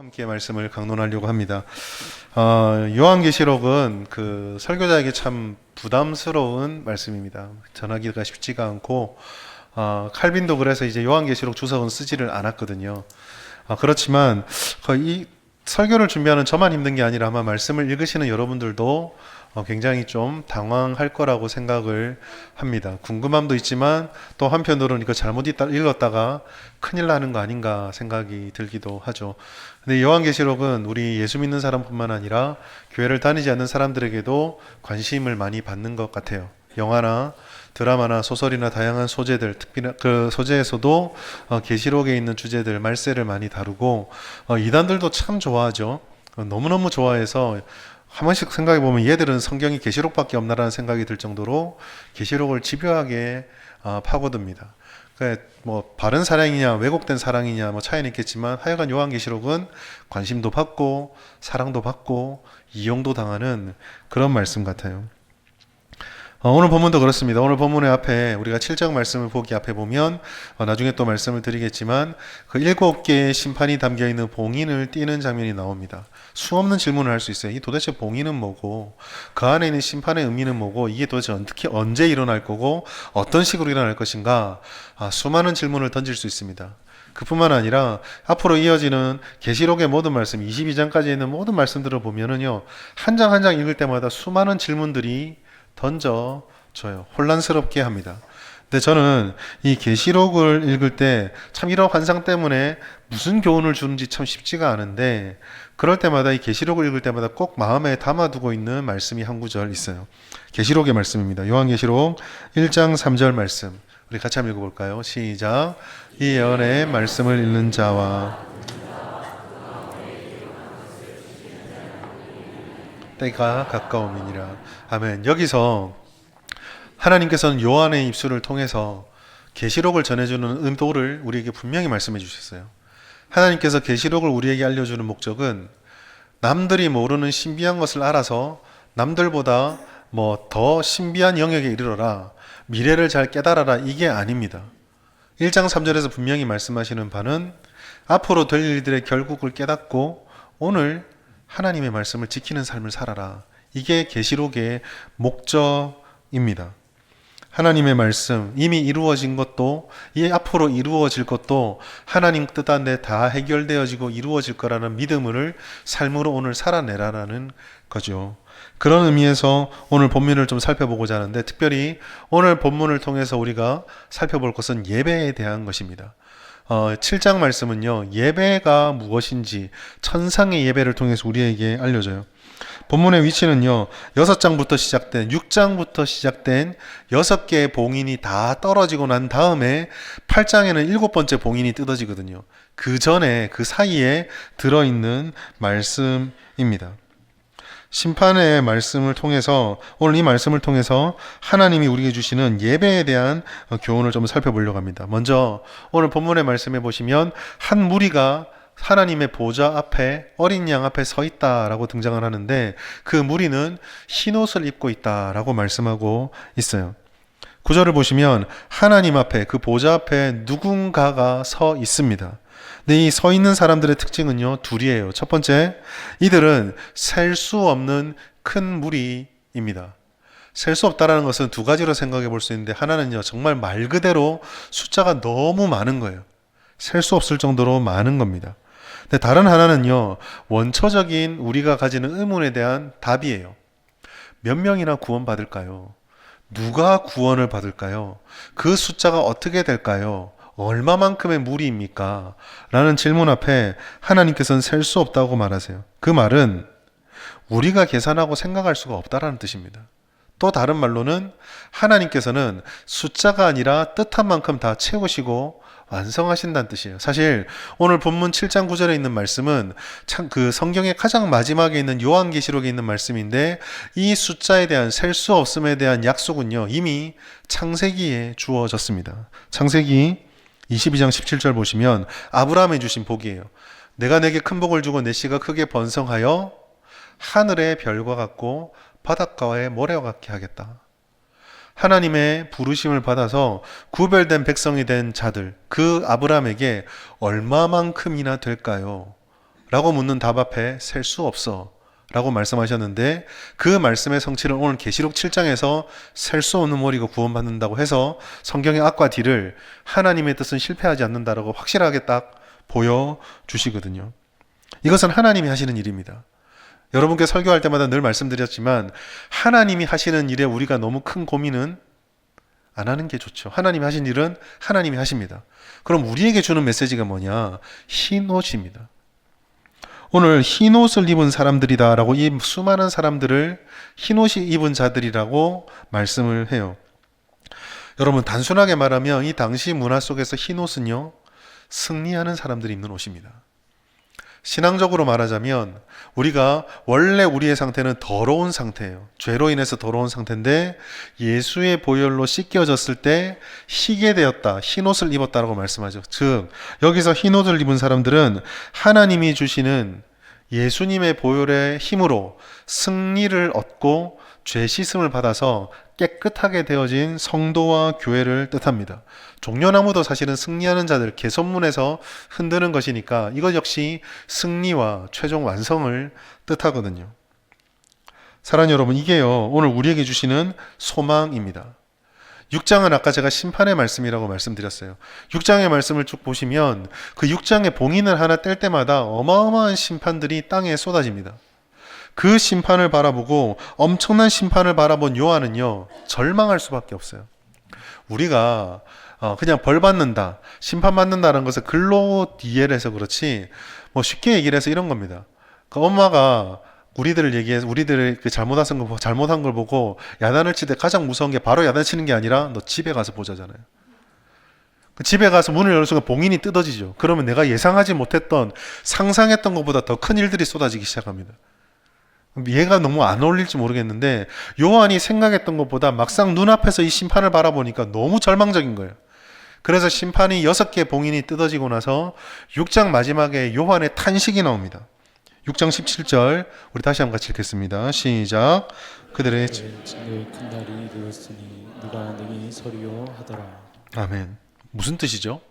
함께 말씀을 강론하려고 합니다. 요한계시록은 그 설교자에게 참 부담스러운 말씀입니다. 전하기가 쉽지가 않고, 칼빈도 그래서 이제 요한계시록 주석은 쓰지를 않았거든요. 그렇지만 이 설교를 준비하는 저만 힘든 게 아니라 아마 말씀을 읽으시는 여러분들도 굉장히 좀 당황할 거라고 생각을 합니다. 궁금함도 있지만 또 한편으로는 이거 잘못 읽었다가 큰일 나는 거 아닌가 생각이 들기도 하죠. 근데 요한계시록은 우리 예수 믿는 사람뿐만 아니라 교회를 다니지 않는 사람들에게도 관심을 많이 받는 것 같아요. 영화나 드라마나 소설이나 다양한 소재들, 특별히 그 소재에서도 계시록에 있는 주제들, 말세를 많이 다루고 이단들도 참 좋아하죠. 너무너무 좋아해서 한 번씩 생각해 보면 얘들은 성경이 계시록밖에 없나라는 생각이 들 정도로 계시록을 집요하게 파고듭니다. 뭐 바른 사랑이냐 왜곡된 사랑이냐 뭐 차이는 있겠지만 하여간 요한계시록은 관심도 받고 사랑도 받고 이용도 당하는 그런 말씀 같아요. 오늘 본문도 그렇습니다. 오늘 본문의 앞에 우리가 7장 말씀을 보기 앞에 보면 나중에 또 말씀을 드리겠지만 그 7개의 심판이 담겨있는 봉인을 띄는 장면이 나옵니다. 수없는 질문을 할 수 있어요. 이 도대체 봉인은 뭐고 그 안에 있는 심판의 의미는 뭐고 이게 도대체 어떻게 언제 일어날 거고 어떤 식으로 일어날 것인가 수많은 질문을 던질 수 있습니다. 그뿐만 아니라 앞으로 이어지는 계시록의 모든 말씀 22장까지 있는 모든 말씀들을 보면은요 한 장 한 장 읽을 때마다 수많은 질문들이 던져져요. 혼란스럽게 합니다. 근데 저는 이 계시록을 읽을 때 참 이런 환상 때문에 무슨 교훈을 주는지 참 쉽지가 않은데 그럴 때마다 이 계시록을 읽을 때마다 꼭 마음에 담아두고 있는 말씀이 한 구절 있어요. 계시록의 말씀입니다. 요한계시록 1장 3절 말씀. 우리 같이 한번 읽어볼까요? 시작. 이 예언의 말씀을 읽는 자와 때가 가까움이니라. 아멘. 여기서 하나님께서는 요한의 입술을 통해서 계시록을 전해주는 의도를 우리에게 분명히 말씀해 주셨어요. 하나님께서 계시록을 우리에게 알려주는 목적은 남들이 모르는 신비한 것을 알아서 남들보다 뭐 더 신비한 영역에 이르러라, 미래를 잘 깨달아라, 이게 아닙니다. 1장 3절에서 분명히 말씀하시는 바는 앞으로 될 일들의 결국을 깨닫고 오늘 하나님의 말씀을 지키는 삶을 살아라. 이게 계시록의 목적입니다. 하나님의 말씀, 이미 이루어진 것도 이 앞으로 이루어질 것도 하나님 뜻안에 다 해결되어지고 이루어질 거라는 믿음을 삶으로 오늘 살아내라라는 거죠. 그런 의미에서 오늘 본문을 좀 살펴보고자 하는데 특별히 오늘 본문을 통해서 우리가 살펴볼 것은 예배에 대한 것입니다. 7장 말씀은요, 예배가 무엇인지 천상의 예배를 통해서 우리에게 알려줘요. 본문의 위치는요, 6장부터 시작된 6개의 봉인이 다 떨어지고 난 다음에 8장에는 7번째 봉인이 뜯어지거든요. 그 전에, 그 사이에 들어있는 말씀입니다. 심판의 말씀을 통해서 오늘 이 말씀을 통해서 하나님이 우리에게 주시는 예배에 대한 교훈을 좀 살펴보려고 합니다. 먼저 오늘 본문의 말씀에 보시면 한 무리가 하나님의 보좌 앞에 어린 양 앞에 서 있다라고 등장을 하는데 그 무리는 흰옷을 입고 있다라고 말씀하고 있어요. 구절을 보시면 하나님 앞에 그 보좌 앞에 누군가가 서 있습니다. 근데 이 서 있는 사람들의 특징은요 둘이에요. 첫 번째, 이들은 셀 수 없는 큰 무리입니다. 셀 수 없다라는 것은 두 가지로 생각해 볼 수 있는데 하나는요 정말 말 그대로 숫자가 너무 많은 거예요. 셀 수 없을 정도로 많은 겁니다. 근데 다른 하나는요 원초적인 우리가 가지는 의문에 대한 답이에요. 몇 명이나 구원받을까요? 누가 구원을 받을까요? 그 숫자가 어떻게 될까요? 얼마만큼의 무리입니까? 라는 질문 앞에 하나님께서는 셀 수 없다고 말하세요. 그 말은 우리가 계산하고 생각할 수가 없다라는 뜻입니다. 또 다른 말로는 하나님께서는 숫자가 아니라 뜻한 만큼 다 채우시고 완성하신다는 뜻이에요. 사실 오늘 본문 7장 9절에 있는 말씀은 참 그 성경의 가장 마지막에 있는 요한계시록에 있는 말씀인데 이 숫자에 대한 셀 수 없음에 대한 약속은요 이미 창세기에 주어졌습니다. 창세기 22장 17절 보시면 아브라함이 주신 복이에요. 내가 내게 큰 복을 주고 내 씨가 크게 번성하여 하늘의 별과 같고 바닷가의 모래와 같게 하겠다. 하나님의 부르심을 받아서 구별된 백성이 된 자들, 그 아브라함에게 얼마만큼이나 될까요? 라고 묻는 답 앞에 셀 수 없어 라고 말씀하셨는데, 그 말씀의 성취를 오늘 계시록 7장에서 셀 수 없는 머리가 구원받는다고 해서 성경의 앞과 뒤를 하나님의 뜻은 실패하지 않는다라고 확실하게 딱 보여주시거든요. 이것은 하나님이 하시는 일입니다. 여러분께 설교할 때마다 늘 말씀드렸지만, 하나님이 하시는 일에 우리가 너무 큰 고민은 안 하는 게 좋죠. 하나님이 하신 일은 하나님이 하십니다. 그럼 우리에게 주는 메시지가 뭐냐? 흰 옷입니다. 오늘 흰 옷을 입은 사람들이다 라고 이 수많은 사람들을 흰 옷이 입은 자들이라고 말씀을 해요. 여러분, 단순하게 말하면 이 당시 문화 속에서 흰 옷은요, 승리하는 사람들이 입는 옷입니다. 신앙적으로 말하자면 우리가 원래 우리의 상태는 더러운 상태예요. 죄로 인해서 더러운 상태인데 예수의 보혈로 씻겨졌을 때 희게 되었다, 흰 옷을 입었다라고 말씀하죠. 즉 여기서 흰 옷을 입은 사람들은 하나님이 주시는 예수님의 보혈의 힘으로 승리를 얻고 죄 씻음을 받아서 깨끗하게 되어진 성도와 교회를 뜻합니다. 종려나무도 사실은 승리하는 자들, 개선문에서 흔드는 것이니까 이것 역시 승리와 최종 완성을 뜻하거든요. 사랑하는 여러분, 이게요 오늘 우리에게 주시는 소망입니다. 6장은 아까 제가 심판의 말씀이라고 말씀드렸어요. 6장의 말씀을 쭉 보시면 그 6장의 봉인을 하나 뗄 때마다 어마어마한 심판들이 땅에 쏟아집니다. 그 심판을 바라보고 엄청난 심판을 바라본 요한은요 절망할 수밖에 없어요. 우리가 그냥 벌 받는다, 심판 받는다는 것을 글로 이해해서 그렇지, 뭐 쉽게 얘기를 해서 이런 겁니다. 그 엄마가 우리들의 그 잘못한 걸 보고 야단을 칠 때 가장 무서운 게 바로 야단 치는 게 아니라 너 집에 가서 보자잖아요. 그 집에 가서 문을 여는 순간 봉인이 뜯어지죠. 그러면 내가 예상하지 못했던, 상상했던 것보다 더 큰 일들이 쏟아지기 시작합니다. 얘가 너무 안 어울릴지 모르겠는데 요한이 생각했던 것보다 막상 눈앞에서 이 심판을 바라보니까 너무 절망적인 거예요. 그래서 심판이 6개 봉인이 뜯어지고 나서 6장 마지막에 요한의 탄식이 나옵니다. 6장 17절 우리 다시 한번 같이 읽겠습니다. 시작. 그들의 큰 날이 되었으니 누가 능히 서리요 하더라. 아멘. 무슨 뜻이죠?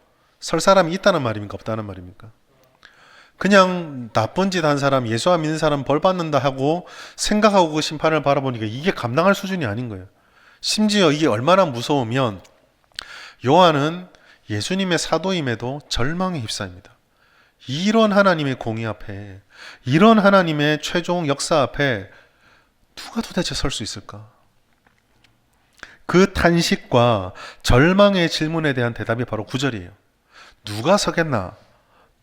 설 사람이 있다는 말입니까? 없다는 말입니까? 그냥 나쁜 짓 한 사람, 예수 안 믿는 사람 벌 받는다 하고 생각하고 그 심판을 바라보니까 이게 감당할 수준이 아닌 거예요. 심지어 이게 얼마나 무서우면 요한은 예수님의 사도임에도 절망에 휩싸입니다. 이런 하나님의 공의 앞에, 이런 하나님의 최종 역사 앞에 누가 도대체 설 수 있을까? 그 탄식과 절망의 질문에 대한 대답이 바로 9절이에요. 누가 서겠나?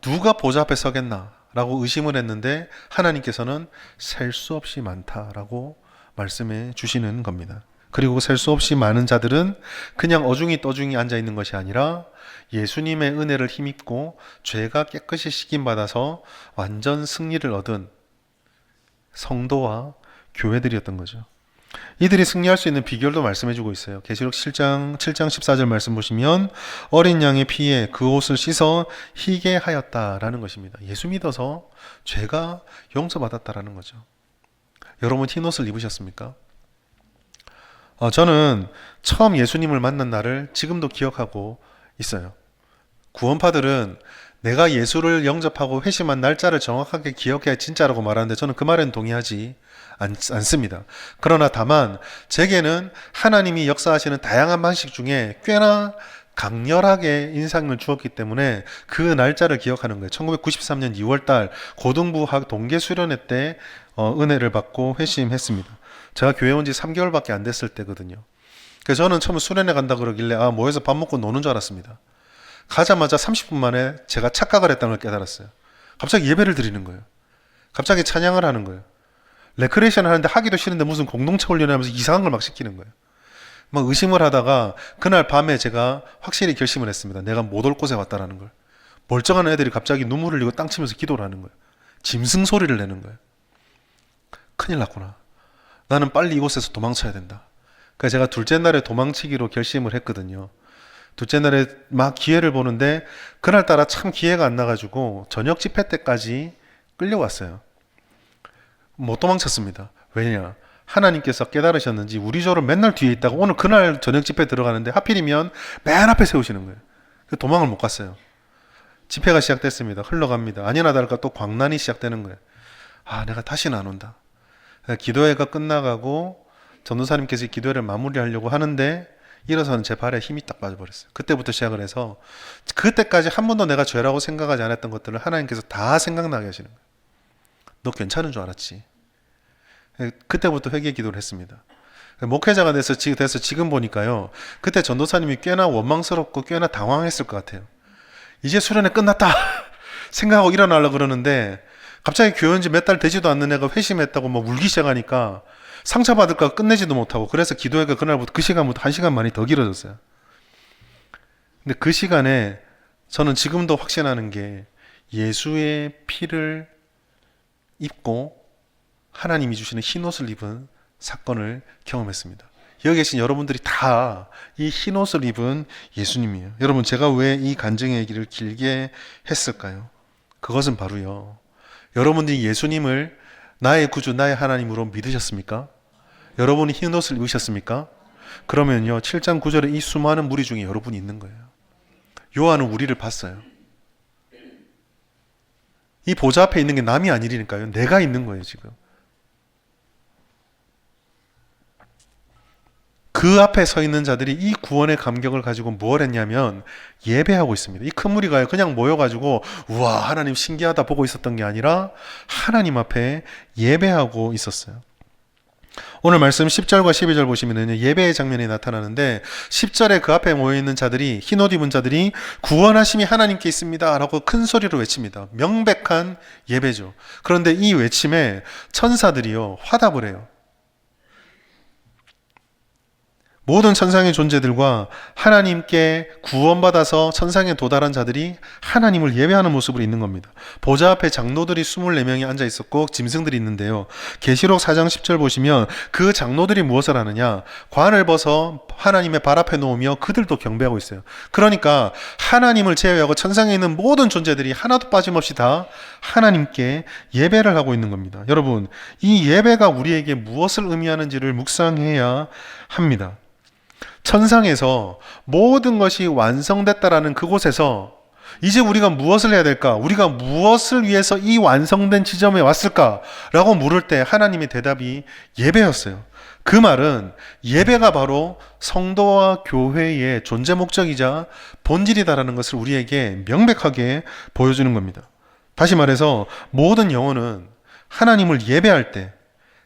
누가 보좌 앞에 서겠나? 라고 의심을 했는데 하나님께서는 셀 수 없이 많다라고 말씀해 주시는 겁니다. 그리고 셀 수 없이 많은 자들은 그냥 어중이 떠중이 앉아 있는 것이 아니라 예수님의 은혜를 힘입고 죄가 깨끗이 씻김받아서 완전 승리를 얻은 성도와 교회들이었던 거죠. 이들이 승리할 수 있는 비결도 말씀해주고 있어요. 계시록 7장 14절 말씀 보시면 어린 양의 피에 그 옷을 씻어 희게 하였다라는 것입니다. 예수 믿어서 죄가 용서받았다라는 거죠. 여러분 흰 옷을 입으셨습니까? 저는 처음 예수님을 만난 날을 지금도 기억하고 있어요. 구원파들은 내가 예수를 영접하고 회심한 날짜를 정확하게 기억해야 진짜라고 말하는데 저는 그 말에는 동의하지 않습니다. 그러나 다만 제게는 하나님이 역사하시는 다양한 방식 중에 꽤나 강렬하게 인상을 주었기 때문에 그 날짜를 기억하는 거예요. 1993년 2월달 고등부 동계 수련회 때 은혜를 받고 회심했습니다. 제가 교회 온 지 3개월밖에 안 됐을 때거든요. 그래서 저는 처음 수련회 간다 그러길래 모여서 밥 먹고 노는 줄 알았습니다. 가자마자 30분 만에 제가 착각을 했다는 걸 깨달았어요. 갑자기 예배를 드리는 거예요. 갑자기 찬양을 하는 거예요. 레크레이션 하는데 하기도 싫은데 무슨 공동체 훈련하면서 이상한 걸 막 시키는 거예요. 막 의심을 하다가 그날 밤에 제가 확실히 결심을 했습니다. 내가 못 올 곳에 왔다라는 걸. 멀쩡한 애들이 갑자기 눈물 흘리고 땅 치면서 기도를 하는 거예요. 짐승 소리를 내는 거예요. 큰일 났구나. 나는 빨리 이곳에서 도망쳐야 된다. 그래서 제가 둘째 날에 도망치기로 결심을 했거든요. 둘째 날에 막 기회를 보는데 그날따라 참 기회가 안 나가지고 저녁 집회 때까지 끌려왔어요. 못 도망쳤습니다. 왜냐? 하나님께서 깨달으셨는지 우리 조를 맨날 뒤에 있다가 오늘 그날 저녁 집회 들어가는데 하필이면 맨 앞에 세우시는 거예요. 도망을 못 갔어요. 집회가 시작됐습니다. 흘러갑니다. 아니나 다를까 또 광란이 시작되는 거예요. 아, 내가 다시는 안 온다. 기도회가 끝나가고 전도사님께서 기도회를 마무리하려고 하는데 일어서는 제 발에 힘이 딱 빠져버렸어요. 그때부터 시작을 해서 그때까지 한 번도 내가 죄라고 생각하지 않았던 것들을 하나님께서 다 생각나게 하시는 거예요. 너 괜찮은 줄 알았지? 그때부터 회개 기도를 했습니다. 목회자가 돼서 지금 보니까요, 그때 전도사님이 꽤나 원망스럽고 꽤나 당황했을 것 같아요. 이제 수련회 끝났다 생각하고 일어나려고 그러는데 갑자기 교회 온 지 몇 달 되지도 않는 애가 회심했다고 막 울기 시작하니까 상처받을까 끝내지도 못하고, 그래서 기도회가 그날부터 그 시간부터 1시간 많이 더 길어졌어요. 근데 그 시간에 저는 지금도 확신하는 게 예수의 피를 입고 하나님이 주시는 흰 옷을 입은 사건을 경험했습니다. 여기 계신 여러분들이 다 이 흰 옷을 입은 예수님이에요. 여러분, 제가 왜 이 간증의 얘기를 길게 했을까요? 그것은 바로요, 여러분들이 예수님을 나의 구주, 나의 하나님으로 믿으셨습니까? 여러분이 흰 옷을 입으셨습니까? 그러면요, 7장 9절에 이 수많은 무리 중에 여러분이 있는 거예요. 요한은 우리를 봤어요. 이 보좌 앞에 있는 게 남이 아니니까요. 내가 있는 거예요, 지금. 그 앞에 서 있는 자들이 이 구원의 감격을 가지고 뭘 했냐면 예배하고 있습니다. 이 큰 무리가요, 그냥 모여가지고 우와 하나님 신기하다 보고 있었던 게 아니라 하나님 앞에 예배하고 있었어요. 오늘 말씀 10절과 12절 보시면 예배의 장면이 나타나는데, 10절에 그 앞에 모여있는 자들이, 흰옷 입은 자들이 구원하심이 하나님께 있습니다 라고 큰 소리로 외칩니다. 명백한 예배죠. 그런데 이 외침에 천사들이요 화답을 해요. 모든 천상의 존재들과 하나님께 구원받아서 천상에 도달한 자들이 하나님을 예배하는 모습으로 있는 겁니다. 보좌 앞에 장로들이 24명이 앉아 있었고 짐승들이 있는데요, 계시록 4장 10절 보시면 그 장로들이 무엇을 하느냐, 관을 벗어 하나님의 발 앞에 놓으며 그들도 경배하고 있어요. 그러니까 하나님을 제외하고 천상에 있는 모든 존재들이 하나도 빠짐없이 다 하나님께 예배를 하고 있는 겁니다. 여러분, 이 예배가 우리에게 무엇을 의미하는지를 묵상해야 합니다. 천상에서 모든 것이 완성됐다라는 그곳에서 이제 우리가 무엇을 해야 될까? 우리가 무엇을 위해서 이 완성된 지점에 왔을까? 라고 물을 때 하나님의 대답이 예배였어요. 그 말은 예배가 바로 성도와 교회의 존재 목적이자 본질이다라는 것을 우리에게 명백하게 보여주는 겁니다. 다시 말해서 모든 영혼은 하나님을 예배할 때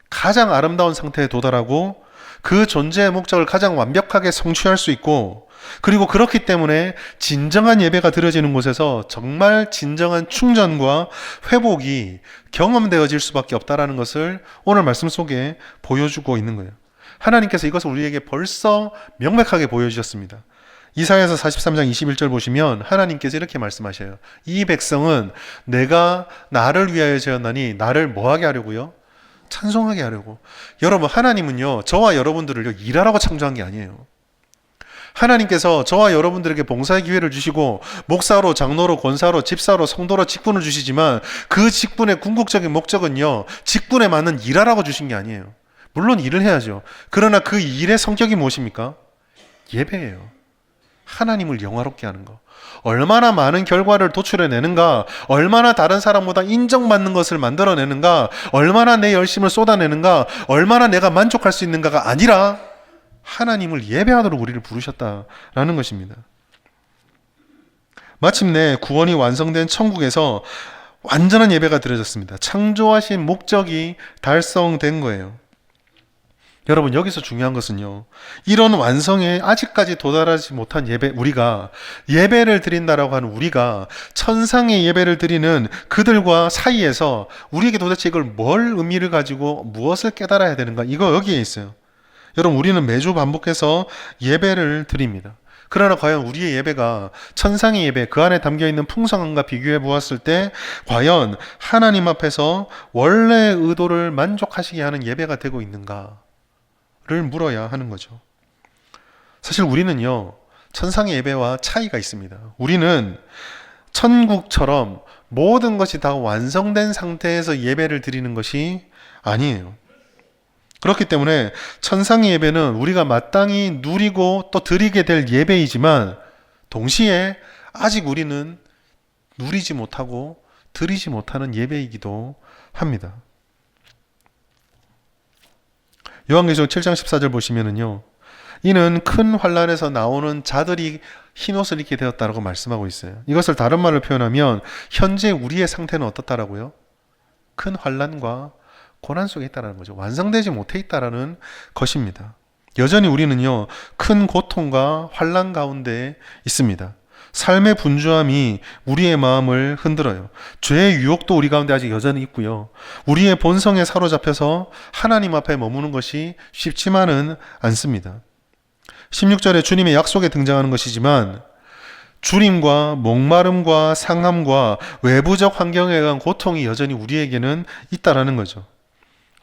가장 아름다운 상태에 도달하고 그 존재의 목적을 가장 완벽하게 성취할 수 있고, 그리고 그렇기 때문에 진정한 예배가 드려지는 곳에서 정말 진정한 충전과 회복이 경험되어질 수밖에 없다는 것을 오늘 말씀 속에 보여주고 있는 거예요. 하나님께서 이것을 우리에게 벌써 명백하게 보여주셨습니다. 이사야서 43장 21절 보시면 하나님께서 이렇게 말씀하셔요. 이 백성은 내가 나를 위하여 지었나니 나를 뭐하게 하려고요? 찬송하게 하려고. 여러분, 하나님은요 저와 여러분들을 일하라고 창조한 게 아니에요. 하나님께서 저와 여러분들에게 봉사의 기회를 주시고 목사로, 장로로, 권사로, 집사로, 성도로 직분을 주시지만 그 직분의 궁극적인 목적은요, 직분에 맞는 일하라고 주신 게 아니에요. 물론 일을 해야죠. 그러나 그 일의 성격이 무엇입니까? 예배예요. 하나님을 영화롭게 하는 거. 얼마나 많은 결과를 도출해내는가, 얼마나 다른 사람보다 인정받는 것을 만들어내는가, 얼마나 내 열심을 쏟아내는가, 얼마나 내가 만족할 수 있는가가 아니라 하나님을 예배하도록 우리를 부르셨다라는 것입니다. 마침내 구원이 완성된 천국에서 완전한 예배가 드려졌습니다. 창조하신 목적이 달성된 거예요. 여러분, 여기서 중요한 것은요, 이런 완성에 아직까지 도달하지 못한 예배, 우리가 예배를 드린다라고 하는 우리가 천상의 예배를 드리는 그들과 사이에서 우리에게 도대체 이걸 뭘 의미를 가지고 무엇을 깨달아야 되는가, 이거 여기에 있어요. 여러분, 우리는 매주 반복해서 예배를 드립니다. 그러나 과연 우리의 예배가 천상의 예배, 그 안에 담겨있는 풍성함과 비교해 보았을 때 과연 하나님 앞에서 원래의 의도를 만족하시게 하는 예배가 되고 있는가 를 물어야 하는 거죠. 사실 우리는요, 천상의 예배와 차이가 있습니다. 우리는 천국처럼 모든 것이 다 완성된 상태에서 예배를 드리는 것이 아니에요. 그렇기 때문에 천상의 예배는 우리가 마땅히 누리고 또 드리게 될 예배이지만 동시에 아직 우리는 누리지 못하고 드리지 못하는 예배이기도 합니다. 요한계시록 7장 14절 보시면은요, 이는 큰 환란에서 나오는 자들이 흰옷을 입게 되었다라고 말씀하고 있어요. 이것을 다른 말로 표현하면 현재 우리의 상태는 어떻다라고요? 큰 환란과 고난 속에 있다라는 거죠. 완성되지 못해 있다라는 것입니다. 여전히 우리는요, 큰 고통과 환란 가운데 있습니다. 삶의 분주함이 우리의 마음을 흔들어요. 죄의 유혹도 우리 가운데 아직 여전히 있고요. 우리의 본성에 사로잡혀서 하나님 앞에 머무는 것이 쉽지만은 않습니다. 16절에 주님의 약속에 등장하는 것이지만 주림과 목마름과 상함과 외부적 환경에 의한 고통이 여전히 우리에게는 있다라는 거죠.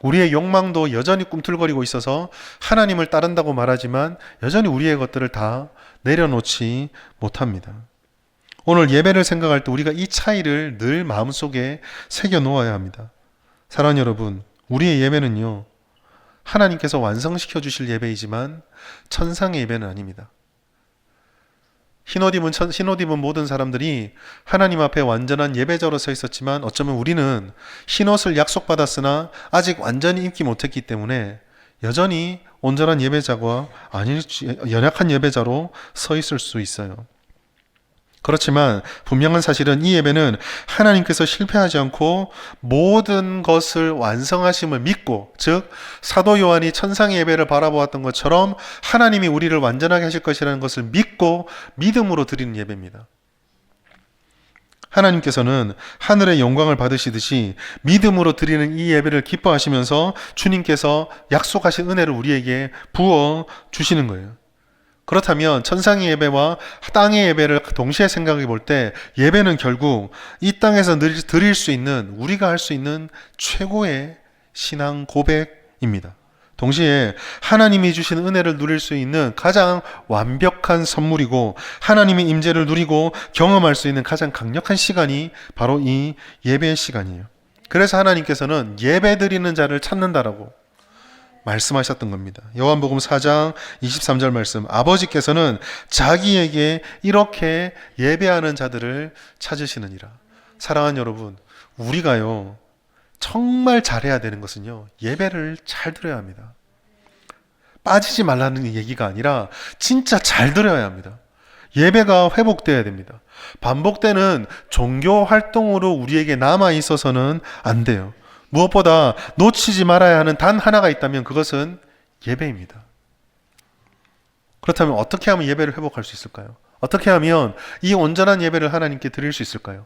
우리의 욕망도 여전히 꿈틀거리고 있어서 하나님을 따른다고 말하지만 여전히 우리의 것들을 다 내려놓지 못합니다. 오늘 예배를 생각할 때 우리가 이 차이를 늘 마음속에 새겨 놓아야 합니다. 사랑하는 여러분, 우리의 예배는요, 하나님께서 완성시켜 주실 예배이지만 천상의 예배는 아닙니다. 흰옷 입은 모든 사람들이 하나님 앞에 완전한 예배자로 서 있었지만 어쩌면 우리는 흰옷을 약속받았으나 아직 완전히 입지 못했기 때문에 여전히 온전한 예배자가 연약한 예배자로 서 있을 수 있어요. 그렇지만 분명한 사실은 이 예배는 하나님께서 실패하지 않고 모든 것을 완성하심을 믿고, 즉 사도 요한이 천상의 예배를 바라보았던 것처럼 하나님이 우리를 완전하게 하실 것이라는 것을 믿고 믿음으로 드리는 예배입니다. 하나님께서는 하늘의 영광을 받으시듯이 믿음으로 드리는 이 예배를 기뻐하시면서 주님께서 약속하신 은혜를 우리에게 부어 주시는 거예요. 그렇다면 천상의 예배와 땅의 예배를 동시에 생각해 볼 때 예배는 결국 이 땅에서 드릴 수 있는, 우리가 할 수 있는 최고의 신앙 고백입니다. 동시에 하나님이 주신 은혜를 누릴 수 있는 가장 완벽한 선물이고 하나님의 임재를 누리고 경험할 수 있는 가장 강력한 시간이 바로 이 예배의 시간이에요. 그래서 하나님께서는 예배 드리는 자를 찾는다라고 말씀하셨던 겁니다. 요한복음 4장 23절 말씀, 아버지께서는 자기에게 이렇게 예배하는 자들을 찾으시느니라. 사랑하는 여러분, 우리가요 정말 잘해야 되는 것은요, 예배를 잘 드려야 합니다. 빠지지 말라는 얘기가 아니라 진짜 잘 드려야 합니다. 예배가 회복되어야 됩니다. 반복되는 종교 활동으로 우리에게 남아 있어서는 안 돼요. 무엇보다 놓치지 말아야 하는 단 하나가 있다면 그것은 예배입니다. 그렇다면 어떻게 하면 예배를 회복할 수 있을까요? 어떻게 하면 이 온전한 예배를 하나님께 드릴 수 있을까요?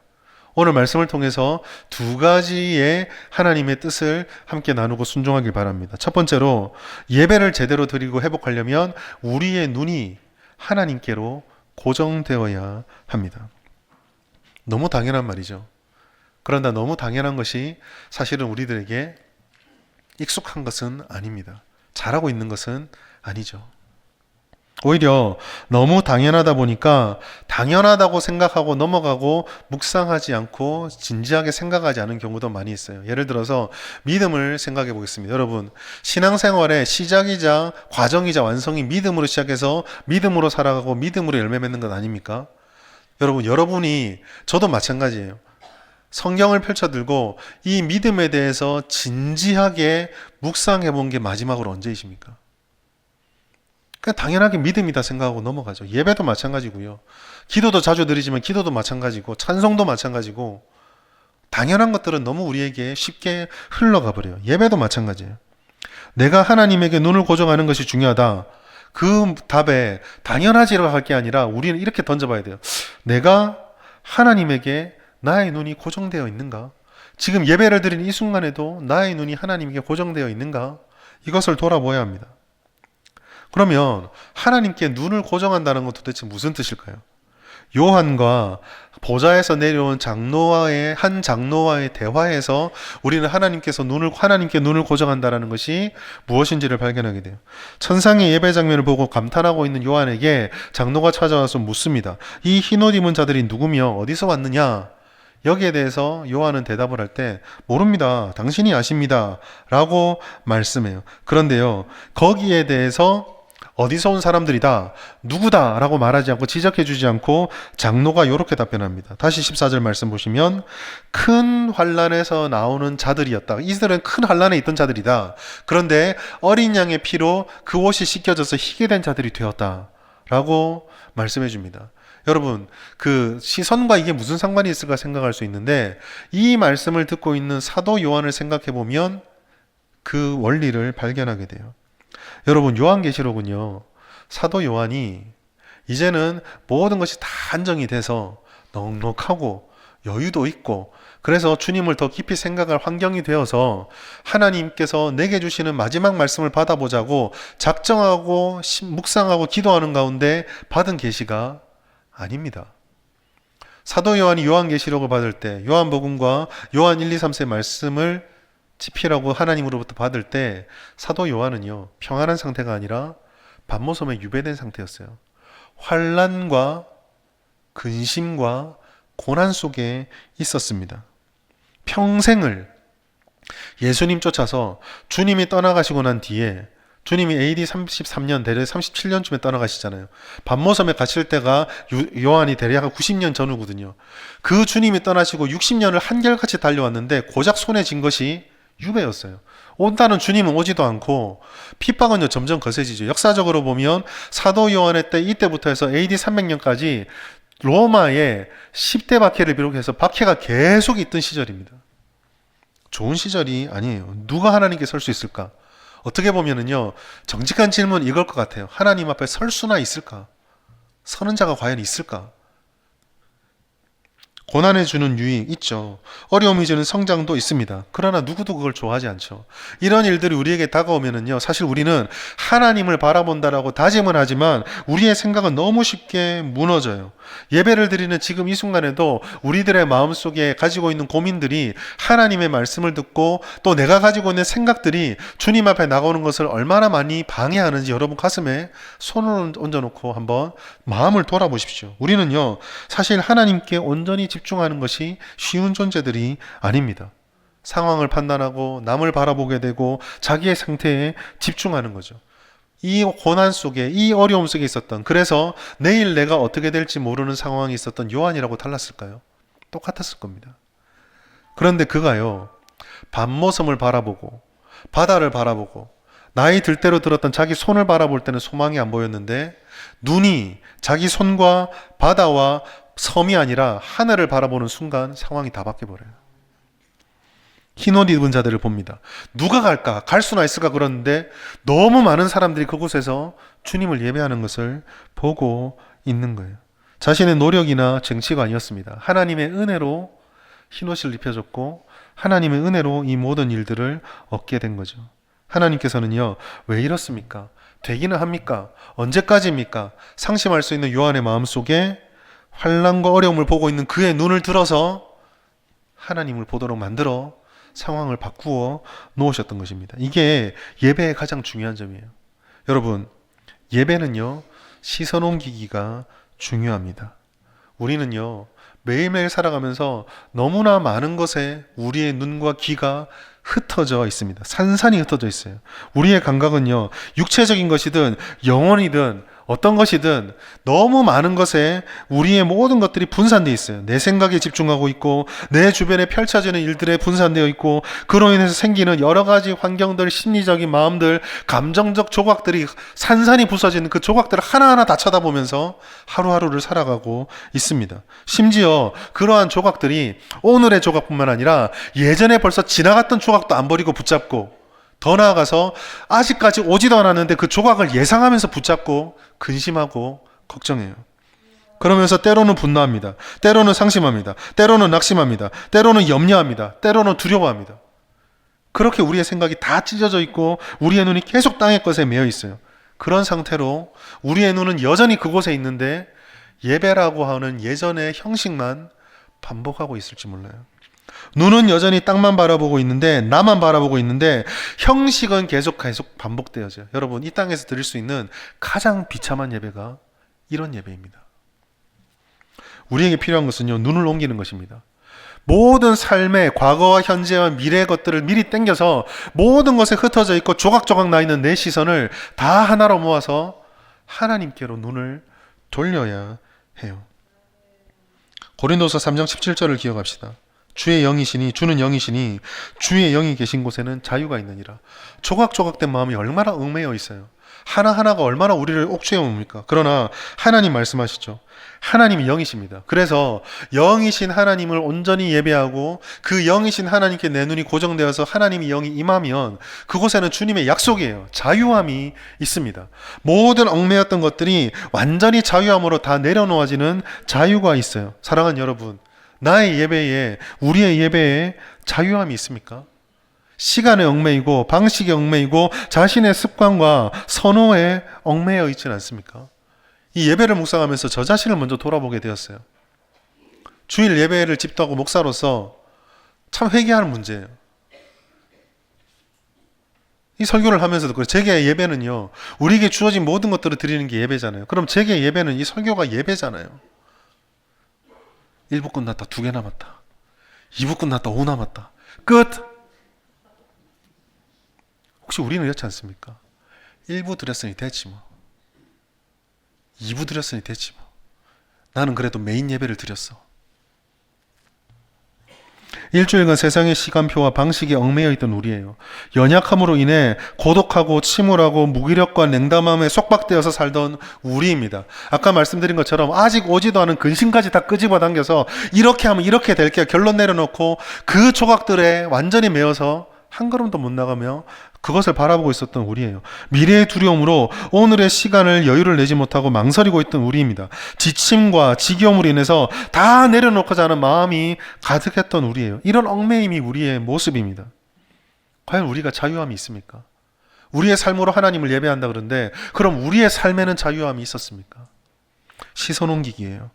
오늘 말씀을 통해서 두 가지의 하나님의 뜻을 함께 나누고 순종하길 바랍니다. 첫 번째로, 예배를 제대로 드리고 회복하려면 우리의 눈이 하나님께로 고정되어야 합니다. 너무 당연한 말이죠. 그런데 너무 당연한 것이 사실은 우리들에게 익숙한 것은 아닙니다. 잘하고 있는 것은 아니죠. 오히려 너무 당연하다 보니까 당연하다고 생각하고 넘어가고 묵상하지 않고 진지하게 생각하지 않은 경우도 많이 있어요. 예를 들어서 믿음을 생각해 보겠습니다. 여러분, 신앙생활의 시작이자 과정이자 완성이 믿음으로 시작해서 믿음으로 살아가고 믿음으로 열매 맺는 것 아닙니까? 여러분이, 저도 마찬가지예요. 성경을 펼쳐들고 이 믿음에 대해서 진지하게 묵상해 본 게 마지막으로 언제이십니까? 그냥 당연하게 믿음이다 생각하고 넘어가죠. 예배도 마찬가지고요. 기도도 자주 드리지만 기도도 마찬가지고 찬송도 마찬가지고 당연한 것들은 너무 우리에게 쉽게 흘러가 버려요. 예배도 마찬가지예요. 내가 하나님에게 눈을 고정하는 것이 중요하다. 그 답에 당연하지라고 할 게 아니라 우리는 이렇게 던져봐야 돼요. 내가 하나님에게 나의 눈이 고정되어 있는가? 지금 예배를 드리는 이 순간에도 나의 눈이 하나님에게 고정되어 있는가? 이것을 돌아보아야 합니다. 그러면 하나님께 눈을 고정한다는 건 도대체 무슨 뜻일까요? 요한과 보좌에서 내려온 한 장로와의 대화에서 우리는 하나님께 눈을 고정한다는 것이 무엇인지를 발견하게 돼요. 천상의 예배 장면을 보고 감탄하고 있는 요한에게 장로가 찾아와서 묻습니다. 이 흰옷 입은 자들이 누구며 어디서 왔느냐? 여기에 대해서 요한은 대답을 할 때 모릅니다. 당신이 아십니다. 라고 말씀해요. 그런데요, 거기에 대해서 어디서 온 사람들이다, 누구다 라고 말하지 않고 지적해 주지 않고 장로가 이렇게 답변합니다. 다시 14절 말씀 보시면 큰 환란에서 나오는 자들이었다. 이들은 큰 환란에 있던 자들이다. 그런데 어린 양의 피로 그 옷이 씻겨져서 희게 된 자들이 되었다 라고 말씀해 줍니다. 여러분, 그 시선과 이게 무슨 상관이 있을까 생각할 수 있는데, 이 말씀을 듣고 있는 사도 요한을 생각해 보면 그 원리를 발견하게 돼요. 여러분, 요한계시록은요, 사도 요한이 이제는 모든 것이 다 안정이 돼서 넉넉하고 여유도 있고, 그래서 주님을 더 깊이 생각할 환경이 되어서 하나님께서 내게 주시는 마지막 말씀을 받아보자고 작정하고 묵상하고 기도하는 가운데 받은 계시가 아닙니다. 사도 요한이 요한계시록을 받을 때, 요한복음과 요한 1, 2, 3세 말씀을 지피라고 하나님으로부터 받을 때 사도 요한은요, 평안한 상태가 아니라 밤모섬에 유배된 상태였어요. 환난과 근심과 고난 속에 있었습니다. 평생을 예수님 쫓아서 주님이 떠나가시고 난 뒤에, 주님이 AD 33년, 대략 37년쯤에 떠나가시잖아요. 밤모섬에 가실 때가 요한이 대략 90년 전후거든요. 그 주님이 떠나시고 60년을 한결같이 달려왔는데 고작 손에 쥔 것이 유배였어요. 온다는 주님은 오지도 않고 핍박은요 점점 거세지죠. 역사적으로 보면 사도 요한의 때 이때부터 해서 AD 300년까지 로마에 10대 박해를 비롯해서 박해가 계속 있던 시절입니다. 좋은 시절이 아니에요. 누가 하나님께 설 수 있을까? 어떻게 보면은요, 정직한 질문 이걸 것 같아요. 하나님 앞에 설 수나 있을까? 서는 자가 과연 있을까? 고난해 주는 유익 있죠. 어려움이 주는 성장도 있습니다. 그러나 누구도 그걸 좋아하지 않죠. 이런 일들이 우리에게 다가오면은요, 사실 우리는 하나님을 바라본다라고 다짐은 하지만 우리의 생각은 너무 쉽게 무너져요. 예배를 드리는 지금 이 순간에도 우리들의 마음속에 가지고 있는 고민들이 하나님의 말씀을 듣고 또 내가 가지고 있는 생각들이 주님 앞에 나가오는 것을 얼마나 많이 방해하는지 여러분 가슴에 손을 얹어놓고 한번 마음을 돌아보십시오. 우리는요, 사실 하나님께 온전히 집중하는 것이 쉬운 존재들이 아닙니다. 상황을 판단하고 남을 바라보게 되고 자기의 상태에 집중하는 거죠. 이 고난 속에, 이 어려움 속에 있었던, 그래서 내일 내가 어떻게 될지 모르는 상황이 있었던 요한이라고 달랐을까요? 똑같았을 겁니다. 그런데 그가요, 밤모섬을 바라보고 바다를 바라보고 나이 들 대로 들었던 자기 손을 바라볼 때는 소망이 안 보였는데, 눈이 자기 손과 바다와 섬이 아니라 하늘을 바라보는 순간 상황이 다 바뀌어버려요. 흰옷 입은 자들을 봅니다. 누가 갈까? 갈 수나 있을까? 그러는데 너무 많은 사람들이 그곳에서 주님을 예배하는 것을 보고 있는 거예요. 자신의 노력이나 정치가 아니었습니다. 하나님의 은혜로 흰옷을 입혀줬고 하나님의 은혜로 이 모든 일들을 얻게 된 거죠. 하나님께서는요, 왜 이렇습니까? 되기는 합니까? 언제까지입니까? 상심할 수 있는 요한의 마음속에 환난과 어려움을 보고 있는 그의 눈을 들어서 하나님을 보도록 만들어 상황을 바꾸어 놓으셨던 것입니다. 이게 예배의 가장 중요한 점이에요. 여러분, 예배는요, 시선 옮기기가 중요합니다. 우리는요, 매일매일 살아가면서 너무나 많은 것에 우리의 눈과 귀가 흩어져 있습니다. 산산이 흩어져 있어요. 우리의 감각은요, 육체적인 것이든 영혼이든 어떤 것이든 너무 많은 것에 우리의 모든 것들이 분산되어 있어요. 내 생각에 집중하고 있고 내 주변에 펼쳐지는 일들에 분산되어 있고, 그로 인해서 생기는 여러 가지 환경들, 심리적인 마음들, 감정적 조각들이 산산이 부서지는 그 조각들을 하나하나 다 쳐다보면서 하루하루를 살아가고 있습니다. 심지어 그러한 조각들이 오늘의 조각뿐만 아니라 예전에 벌써 지나갔던 조각도 안 버리고 붙잡고, 더 나아가서 아직까지 오지도 않았는데 그 조각을 예상하면서 붙잡고 근심하고 걱정해요. 그러면서 때로는 분노합니다. 때로는 상심합니다. 때로는 낙심합니다. 때로는 염려합니다. 때로는 두려워합니다. 그렇게 우리의 생각이 다 찢어져 있고 우리의 눈이 계속 땅의 것에 매여 있어요. 그런 상태로 우리의 눈은 여전히 그곳에 있는데 예배라고 하는 예전의 형식만 반복하고 있을지 몰라요. 눈은 여전히 땅만 바라보고 있는데, 나만 바라보고 있는데 형식은 계속 반복되어져요. 여러분, 이 땅에서 드릴 수 있는 가장 비참한 예배가 이런 예배입니다. 우리에게 필요한 것은요, 눈을 옮기는 것입니다. 모든 삶의 과거와 현재와 미래의 것들을 미리 땡겨서 모든 것에 흩어져 있고 조각조각 나 있는 내 시선을 다 하나로 모아서 하나님께로 눈을 돌려야 해요. 고린도서 3장 17절을 기억합시다. 주의 영이시니 주는 영이시니 주의 영이 계신 곳에는 자유가 있느니라. 조각조각된 마음이 얼마나 얽매여 있어요. 하나하나가 얼마나 우리를 옥죄어 옵니까? 그러나 하나님 말씀하시죠. 하나님이 영이십니다. 그래서 영이신 하나님을 온전히 예배하고 그 영이신 하나님께 내 눈이 고정되어서 하나님이 영이 임하면 그곳에는 주님의 약속이에요. 자유함이 있습니다. 모든 얽매였던 것들이 완전히 자유함으로 다 내려놓아지는 자유가 있어요. 사랑하는 여러분, 나의 예배에, 우리의 예배에 자유함이 있습니까? 시간에 얽매이고 방식에 얽매이고 자신의 습관과 선호에 얽매여 있지는 않습니까? 이 예배를 묵상하면서 저 자신을 먼저 돌아보게 되었어요. 주일 예배를 집도하고 목사로서 참 회개하는 문제예요. 이 설교를 하면서도 그래요. 제게 예배는요, 우리에게 주어진 모든 것들을 드리는 게 예배잖아요. 그럼 제게 예배는 이 설교가 예배잖아요. 1부 끝났다. 2개 남았다. 2부 끝났다. 5 남았다. 끝! 혹시 우리는 이렇지 않습니까? 1부 드렸으니 됐지 뭐. 2부 드렸으니 됐지 뭐. 나는 그래도 메인 예배를 드렸어. 일주일간 세상의 시간표와 방식에 얽매여 있던 우리예요. 연약함으로 인해 고독하고 침울하고 무기력과 냉담함에 속박되어서 살던 우리입니다. 아까 말씀드린 것처럼 아직 오지도 않은 근심까지 다 끄집어 당겨서 이렇게 하면 이렇게 될게 결론 내려놓고 그 조각들에 완전히 매여서 한 걸음도 못 나가며 그것을 바라보고 있었던 우리예요. 미래의 두려움으로 오늘의 시간을 여유를 내지 못하고 망설이고 있던 우리입니다. 지침과 지겨움으로 인해서 다 내려놓고자 하는 마음이 가득했던 우리예요. 이런 얽매임이 우리의 모습입니다. 과연 우리가 자유함이 있습니까? 우리의 삶으로 하나님을 예배한다 그러는데 그럼 우리의 삶에는 자유함이 있었습니까? 시선 옮기기예요.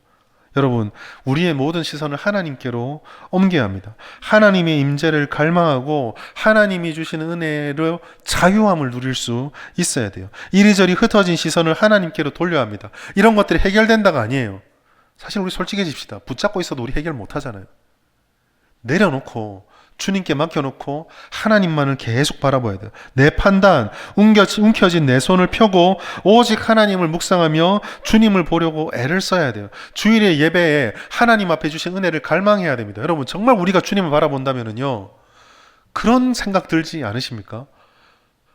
여러분, 우리의 모든 시선을 하나님께로 옮겨야 합니다. 하나님의 임재를 갈망하고 하나님이 주시는 은혜로 자유함을 누릴 수 있어야 돼요. 이리저리 흩어진 시선을 하나님께로 돌려야 합니다. 이런 것들이 해결된다가 아니에요. 사실 우리 솔직해집시다. 붙잡고 있어도 우리 해결 못 하잖아요. 내려놓고 주님께 맡겨놓고 하나님만을 계속 바라봐야 돼요. 내 판단, 움켜진 내 손을 펴고 오직 하나님을 묵상하며 주님을 보려고 애를 써야 돼요. 주일의 예배에 하나님 앞에 주신 은혜를 갈망해야 됩니다. 여러분, 정말 우리가 주님을 바라본다면요, 그런 생각 들지 않으십니까?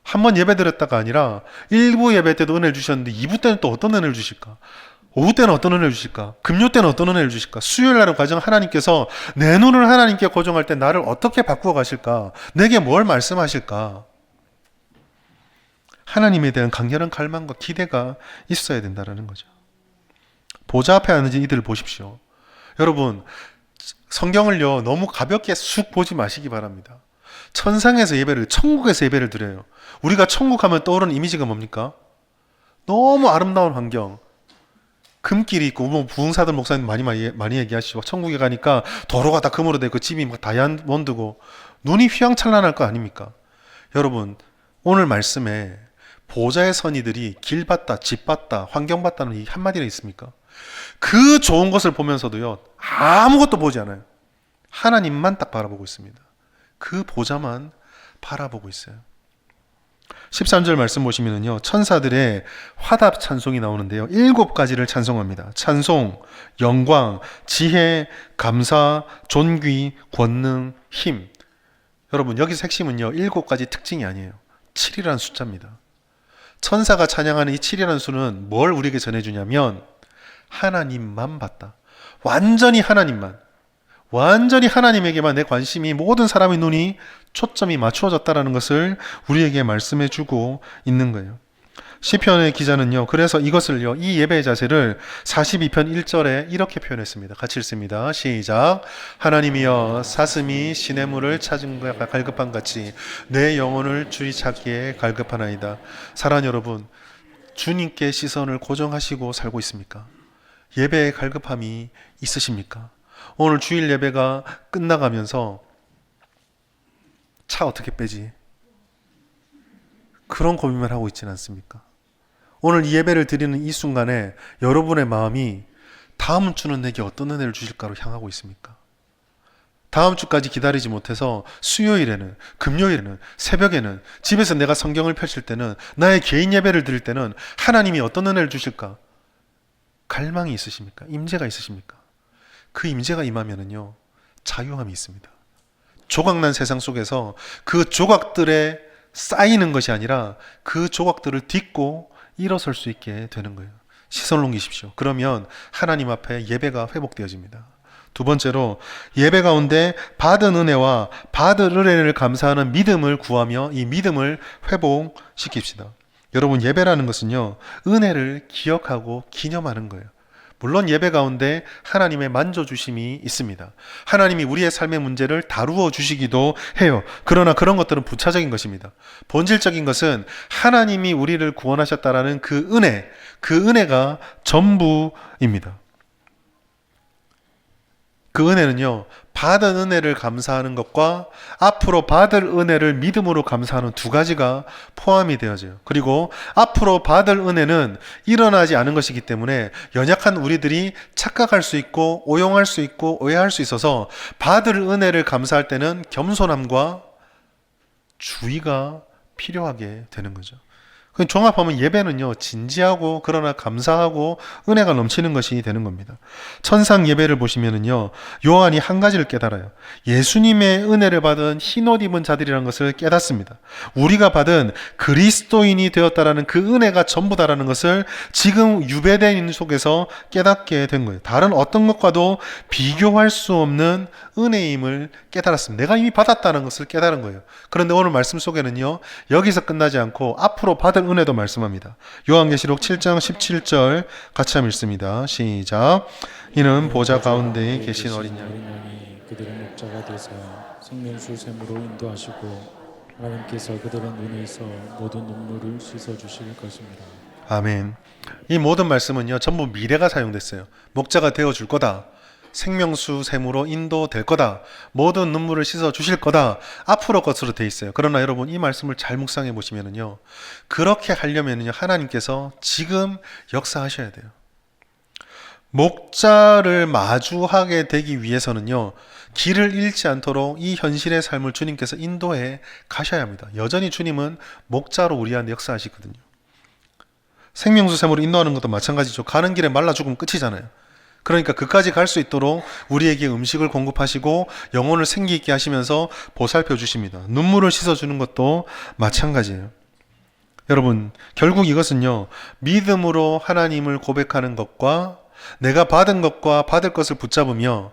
한번 예배 드렸다가 아니라 1부 예배 때도 은혜를 주셨는데 2부 때는 또 어떤 은혜를 주실까? 오후 때는 어떤 은혜를 주실까? 금요 때는 어떤 은혜를 주실까? 수요일 날은 가정 하나님께서 내 눈을 하나님께 고정할 때 나를 어떻게 바꾸어 가실까? 내게 뭘 말씀하실까? 하나님에 대한 강렬한 갈망과 기대가 있어야 된다는 거죠. 보좌 앞에 앉은 이들을 보십시오. 여러분, 성경을요, 너무 가볍게 쑥 보지 마시기 바랍니다. 천상에서 예배를, 천국에서 예배를 드려요. 우리가 천국 하면 떠오르는 이미지가 뭡니까? 너무 아름다운 환경, 금길이 있고, 뭐 부흥사들 목사님 많이 얘기하시고, 천국에 가니까 도로가 다 금으로 되고 집이 막 다이아몬드고 눈이 휘황찬란할 거 아닙니까? 여러분, 오늘 말씀에 보좌의 선의들이 길 봤다, 집 봤다, 환경 봤다는 이 한마디가 있습니까? 그 좋은 것을 보면서도요, 아무것도 보지 않아요. 하나님만 딱 바라보고 있습니다. 그 보좌만 바라보고 있어요. 13절 말씀 보시면요, 천사들의 화답 찬송이 나오는데요, 7가지를 찬송합니다. 찬송, 영광, 지혜, 감사, 존귀, 권능, 힘. 여러분, 여기서 핵심은요, 7가지 특징이 아니에요. 7이라는 숫자입니다. 천사가 찬양하는 이 7이라는 수는 뭘 우리에게 전해주냐면 하나님만 봤다. 완전히 하나님에게만 내 관심이, 모든 사람의 눈이 초점이 맞추어졌다라는 것을 우리에게 말씀해 주고 있는 거예요. 시편의 기자는요, 그래서 이것을요, 이 예배의 자세를 42편 1절에 이렇게 표현했습니다. 같이 읽습니다. 시작. 하나님이여, 사슴이 시냇물을 찾은 것 갈급한 같이 내 영혼을 주의 찾기에 갈급하나이다. 사랑하는 여러분, 주님께 시선을 고정하시고 살고 있습니까? 예배의 갈급함이 있으십니까? 오늘 주일 예배가 끝나가면서 차 어떻게 빼지? 그런 고민만 하고 있지는 않습니까? 오늘 이 예배를 드리는 이 순간에 여러분의 마음이 다음 주는 내게 어떤 은혜를 주실까로 향하고 있습니까? 다음 주까지 기다리지 못해서 수요일에는, 금요일에는, 새벽에는 집에서 내가 성경을 펼칠 때는, 나의 개인 예배를 드릴 때는 하나님이 어떤 은혜를 주실까? 갈망이 있으십니까? 임재가 있으십니까? 그 임재가 임하면은요, 자유함이 있습니다. 조각난 세상 속에서 그 조각들에 쌓이는 것이 아니라 그 조각들을 딛고 일어설 수 있게 되는 거예요. 시선을 옮기십시오. 그러면 하나님 앞에 예배가 회복되어집니다. 두 번째로, 예배 가운데 받은 은혜와 받은 은혜를 감사하는 믿음을 구하며 이 믿음을 회복시킵시다. 여러분, 예배라는 것은요, 은혜를 기억하고 기념하는 거예요. 물론 예배 가운데 하나님의 만져주심이 있습니다. 하나님이 우리의 삶의 문제를 다루어 주시기도 해요. 그러나 그런 것들은 부차적인 것입니다. 본질적인 것은 하나님이 우리를 구원하셨다라는 그 은혜가 전부입니다. 그 은혜는요, 받은 은혜를 감사하는 것과 앞으로 받을 은혜를 믿음으로 감사하는 두 가지가 포함이 되어져요. 그리고 앞으로 받을 은혜는 일어나지 않은 것이기 때문에 연약한 우리들이 착각할 수 있고 오용할 수 있고 오해할 수 있어서 받을 은혜를 감사할 때는 겸손함과 주의가 필요하게 되는 거죠. 종합하면 예배는요, 진지하고 그러나 감사하고 은혜가 넘치는 것이 되는 겁니다. 천상 예배를 보시면은요, 요한이 한 가지를 깨달아요. 예수님의 은혜를 받은 흰옷 입은 자들이라는 것을 깨닫습니다. 우리가 받은 그리스도인이 되었다라는 그 은혜가 전부다라는 것을 지금 유배된 인 속에서 깨닫게 된 거예요. 다른 어떤 것과도 비교할 수 없는 은혜임을 깨달았습니다. 내가 이미 받았다는 것을 깨달은 거예요. 그런데 오늘 말씀 속에는요, 여기서 끝나지 않고 앞으로 받을 은혜도 말씀합니다. 요한계시록 7장 17절 같이 한번 읽습니다. 시작. 이는 보좌 가운데에 계신 어린 양이 그들의 목자가 되사 생명수 샘으로 인도하시고 하나님께서 그들의 눈에서 모든 눈물을 씻어주실 것입니다. 아멘. 이 모든 말씀은요, 전부 미래가 사용됐어요. 목자가 되어줄 거다, 생명수 샘으로 인도될 거다, 모든 눈물을 씻어 주실 거다, 앞으로 것으로 돼 있어요. 그러나 여러분, 이 말씀을 잘 묵상해 보시면은요, 그렇게 하려면은요, 하나님께서 지금 역사하셔야 돼요. 목자를 마주하게 되기 위해서는요, 길을 잃지 않도록 이 현실의 삶을 주님께서 인도해 가셔야 합니다. 여전히 주님은 목자로 우리한테 역사하시거든요. 생명수 샘으로 인도하는 것도 마찬가지죠. 가는 길에 말라 죽으면 끝이잖아요. 그러니까 그까지 갈 수 있도록 우리에게 음식을 공급하시고 영혼을 생기 있게 하시면서 보살펴 주십니다. 눈물을 씻어주는 것도 마찬가지예요. 여러분, 결국 이것은요, 믿음으로 하나님을 고백하는 것과 내가 받은 것과 받을 것을 붙잡으며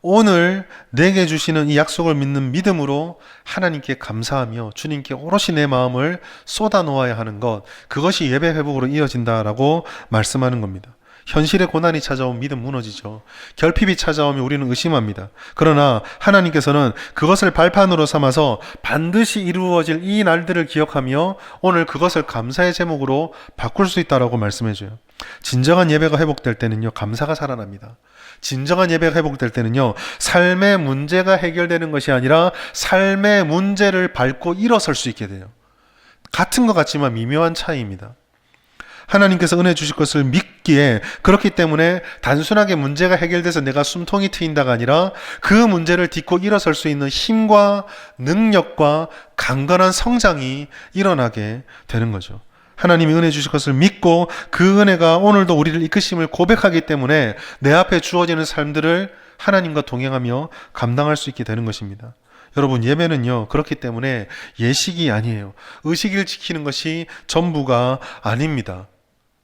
오늘 내게 주시는 이 약속을 믿는 믿음으로 하나님께 감사하며 주님께 오롯이 내 마음을 쏟아 놓아야 하는 것, 그것이 예배 회복으로 이어진다라고 말씀하는 겁니다. 현실의 고난이 찾아오면 믿음 무너지죠. 결핍이 찾아오면 우리는 의심합니다. 그러나 하나님께서는 그것을 발판으로 삼아서 반드시 이루어질 이 날들을 기억하며 오늘 그것을 감사의 제목으로 바꿀 수 있다라고 말씀해줘요. 진정한 예배가 회복될 때는요, 감사가 살아납니다. 진정한 예배가 회복될 때는요, 삶의 문제가 해결되는 것이 아니라 삶의 문제를 밟고 일어설 수 있게 돼요. 같은 것 같지만 미묘한 차이입니다. 하나님께서 은혜 주실 것을 믿기에, 그렇기 때문에 단순하게 문제가 해결돼서 내가 숨통이 트인다가 아니라 그 문제를 딛고 일어설 수 있는 힘과 능력과 강건한 성장이 일어나게 되는 거죠. 하나님이 은혜 주실 것을 믿고 그 은혜가 오늘도 우리를 이끄심을 고백하기 때문에 내 앞에 주어지는 삶들을 하나님과 동행하며 감당할 수 있게 되는 것입니다. 여러분, 예배는요, 그렇기 때문에 예식이 아니에요. 의식을 지키는 것이 전부가 아닙니다.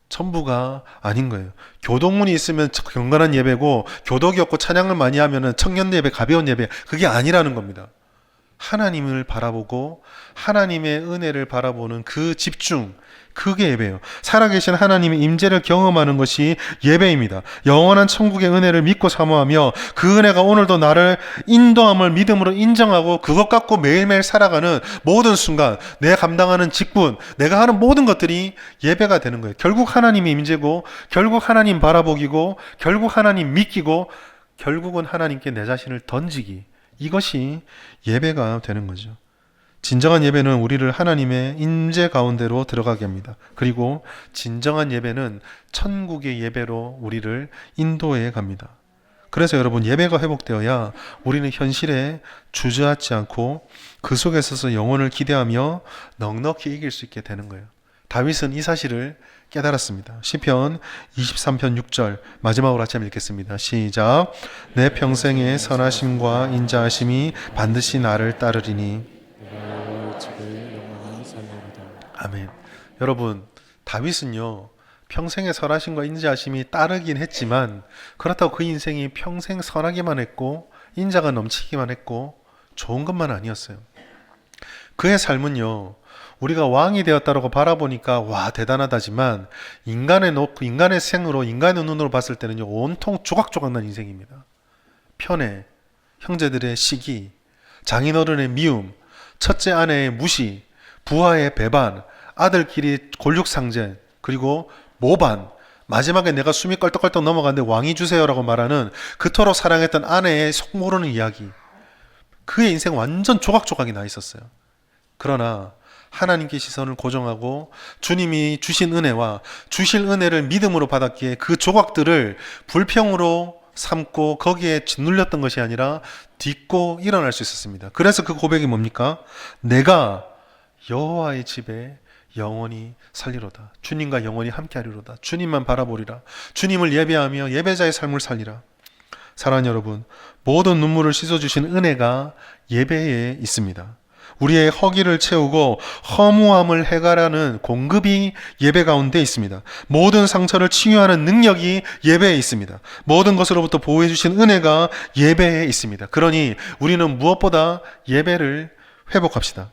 전부가 아닌 거예요. 교동문이 있으면 경건한 예배고, 교덕이 없고 찬양을 많이 하면 청년 예배, 가벼운 예배, 그게 아니라는 겁니다. 하나님을 바라보고 하나님의 은혜를 바라보는 그 집중, 그게 예배예요. 살아계신 하나님의 임재를 경험하는 것이 예배입니다. 영원한 천국의 은혜를 믿고 사모하며 그 은혜가 오늘도 나를 인도함을 믿음으로 인정하고 그것 갖고 매일매일 살아가는 모든 순간, 내가 감당하는 직분, 내가 하는 모든 것들이 예배가 되는 거예요. 결국 하나님의 임재고, 결국 하나님 바라보기고, 결국 하나님 믿기고, 결국은 하나님께 내 자신을 던지기, 이것이 예배가 되는 거죠. 진정한 예배는 우리를 하나님의 임재 가운데로 들어가게 합니다. 그리고 진정한 예배는 천국의 예배로 우리를 인도해 갑니다. 그래서 여러분, 예배가 회복되어야 우리는 현실에 주저앉지 않고 그 속에 서서 영혼을 기대하며 넉넉히 이길 수 있게 되는 거예요. 다윗은 이 사실을 깨달았습니다. 시편 23편 6절 마지막으로 같이 한번 읽겠습니다. 시작. 내 평생의 선하심과 인자하심이 반드시 나를 따르리니. 내가 여호와의 집을 영원히 살리로다. 아멘. 여러분, 다윗은요 평생의 선하심과 인자하심이 따르긴 했지만 그렇다고 그 인생이 평생 선하기만 했고 인자가 넘치기만 했고 좋은 것만 아니었어요. 그의 삶은요 우리가 왕이 되었다라고 바라보니까 와 대단하다지만 인간의 생으로 인간의 눈으로 봤을 때는요 온통 조각조각난 인생입니다. 편애, 형제들의 시기, 장인어른의 미움, 첫째 아내의 무시, 부하의 배반, 아들끼리 골육상전, 그리고 모반, 마지막에 내가 숨이 껄떡껄떡 넘어가는데 왕이 주세요라고 말하는 그토록 사랑했던 아내의 속 모르는 이야기. 그의 인생 완전 조각조각이 나 있었어요. 그러나 하나님께 시선을 고정하고 주님이 주신 은혜와 주실 은혜를 믿음으로 받았기에 그 조각들을 불평으로 삼고 거기에 짓눌렸던 것이 아니라 딛고 일어날 수 있었습니다. 그래서 그 고백이 뭡니까? 내가 여호와의 집에 영원히 살리로다. 주님과 영원히 함께하리로다. 주님만 바라보리라. 주님을 예배하며 예배자의 삶을 살리라. 사랑하는 여러분, 모든 눈물을 씻어주신 은혜가 예배에 있습니다. 우리의 허기를 채우고 허무함을 해결하는 공급이 예배 가운데 있습니다. 모든 상처를 치유하는 능력이 예배에 있습니다. 모든 것으로부터 보호해 주신 은혜가 예배에 있습니다. 그러니 우리는 무엇보다 예배를 회복합시다.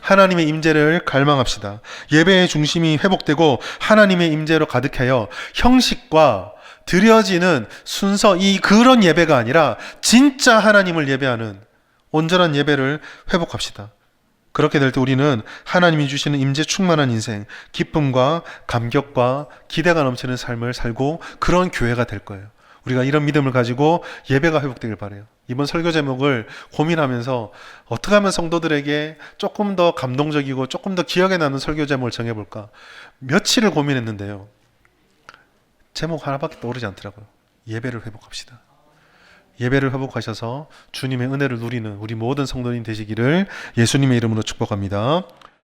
하나님의 임재를 갈망합시다. 예배의 중심이 회복되고 하나님의 임재로 가득하여 형식과 드려지는 순서 그런 예배가 아니라 진짜 하나님을 예배하는 온전한 예배를 회복합시다. 그렇게 될 때 우리는 하나님이 주시는 임재 충만한 인생, 기쁨과 감격과 기대가 넘치는 삶을 살고 그런 교회가 될 거예요. 우리가 이런 믿음을 가지고 예배가 회복되길 바라요. 이번 설교 제목을 고민하면서 어떻게 하면 성도들에게 조금 더 감동적이고 조금 더 기억에 남는 설교 제목을 정해볼까 며칠을 고민했는데요. 제목 하나밖에 떠오르지 않더라고요. 예배를 회복합시다. 예배를 회복하셔서 주님의 은혜를 누리는 우리 모든 성도님 되시기를 예수님의 이름으로 축복합니다.